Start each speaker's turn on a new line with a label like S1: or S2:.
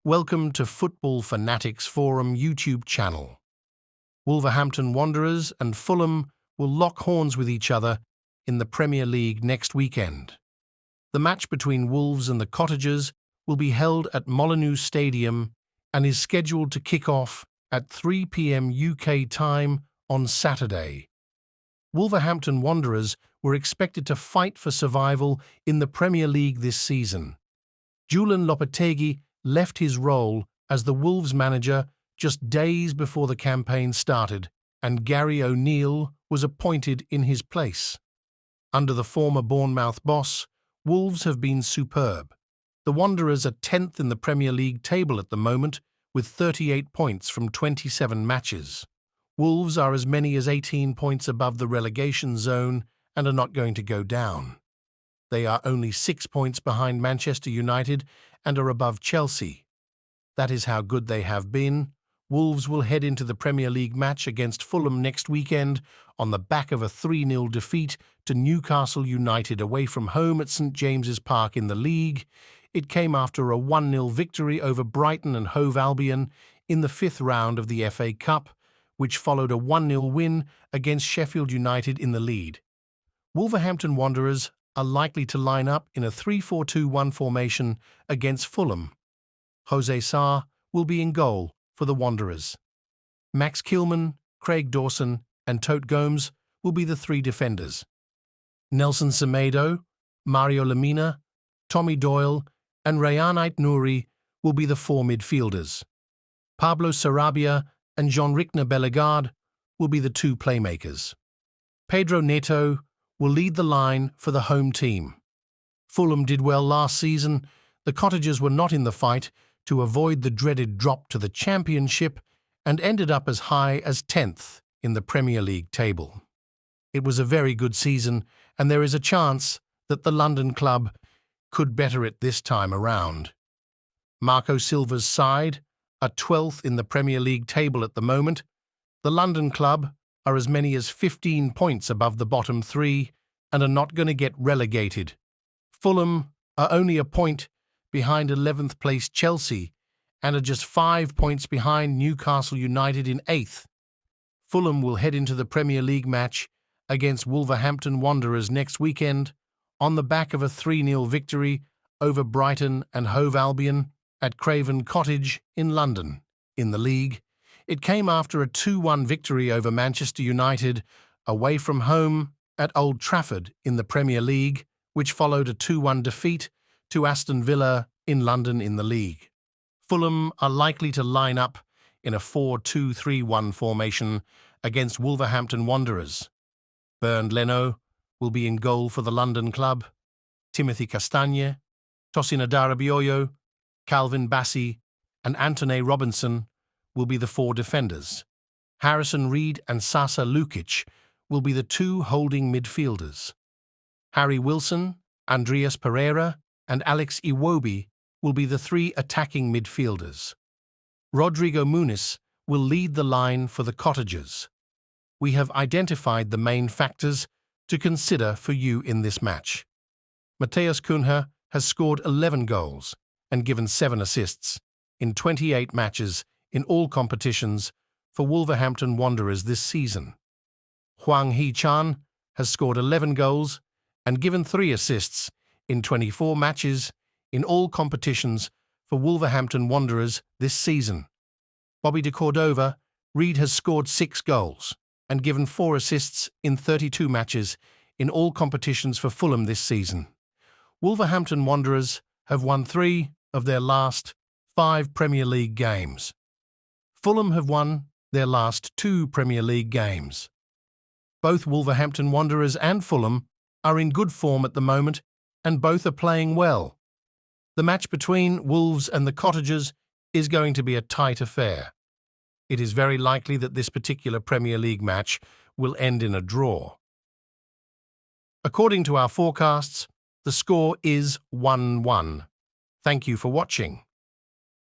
S1: Welcome to Football Fanatics Forum YouTube channel. Wolverhampton Wanderers and Fulham will lock horns with each other in the Premier League next weekend. The match between Wolves and the Cottagers will be held at Molineux Stadium and is scheduled to kick off at 3 p.m. UK time on Saturday. Wolverhampton Wanderers were expected to fight for survival in the Premier League this season. Julian Lopetegui left his role as the Wolves manager just days before the campaign started, and Gary O'Neill was appointed in his place. Under the former Bournemouth boss, Wolves have been superb. The Wanderers are 10th in the Premier League table at the moment, with 38 points from 27 matches. Wolves are as many as 18 points above the relegation zone and are not going to go down. They are only 6 points behind Manchester United and are above Chelsea. That is how good they have been. Wolves will head into the Premier League match against Fulham next weekend on the back of a 3-0 defeat to Newcastle United away from home at St James's Park in the league. It came after a 1-0 victory over Brighton and Hove Albion in the 5th round of the FA Cup, which followed a 1-0 win against Sheffield United in the lead. Wolverhampton Wanderers are likely to line up in a 3-4-2-1 formation against Fulham. Jose Sarr will be in goal for the Wanderers. Max Kilman, Craig Dawson and Tote Gomes will be the 3 defenders. Nelson Semedo, Mario Lemina, Tommy Doyle and Rayhan Ait-Nouri will be the 4 midfielders. Pablo Sarabia and Jean-Rickner Bellegarde will be the 2 playmakers. Pedro Neto will lead the line for the home team. Fulham did well last season. The Cottagers were not in the fight to avoid the dreaded drop to the Championship and ended up as high as 10th in the Premier League table. It was a very good season, and there is a chance that the London club could better it this time around. Marco Silva's side are 12th in the Premier League table at the moment. The London club are as many as 15 points above the bottom 3 and are not going to get relegated. Fulham are only a point behind 11th place Chelsea and are just 5 points behind Newcastle United in 8th. Fulham will head into the Premier League match against Wolverhampton Wanderers next weekend on the back of a 3-0 victory over Brighton and Hove Albion at Craven Cottage in London. In the league, it came after a 2-1 victory over Manchester United away from home at Old Trafford in the Premier League, which followed a 2-1 defeat to Aston Villa in London in the league. Fulham are likely to line up in a 4-2-3-1 formation against Wolverhampton Wanderers. Bernd Leno will be in goal for the London club. Timothy Castagne, Tosin Adarabioyo, Calvin Bassey and Anthony Robinson will be the 4 defenders. Harrison Reed and Sasa Lukic will be the 2 holding midfielders. Harry Wilson, Andreas Pereira and Alex Iwobi will be the 3 attacking midfielders. Rodrigo Muniz will lead the line for the Cottagers. We have identified the main factors to consider for you in this match. Matheus Cunha has scored 11 goals and given 7 assists in 28 matches in all competitions for Wolverhampton Wanderers this season. Hwang Hee-chan has scored 11 goals and given 3 assists in 24 matches in all competitions for Wolverhampton Wanderers this season. Bobby de Cordova Reed has scored 6 goals and given 4 assists in 32 matches in all competitions for Fulham this season. Wolverhampton Wanderers have won 3 of their last 5 Premier League games. Fulham have won their last 2 Premier League games. Both Wolverhampton Wanderers and Fulham are in good form at the moment, and both are playing well. The match between Wolves and the Cottagers is going to be a tight affair. It is very likely that this particular Premier League match will end in a draw. According to our forecasts, the score is 1-1. Thank you for watching.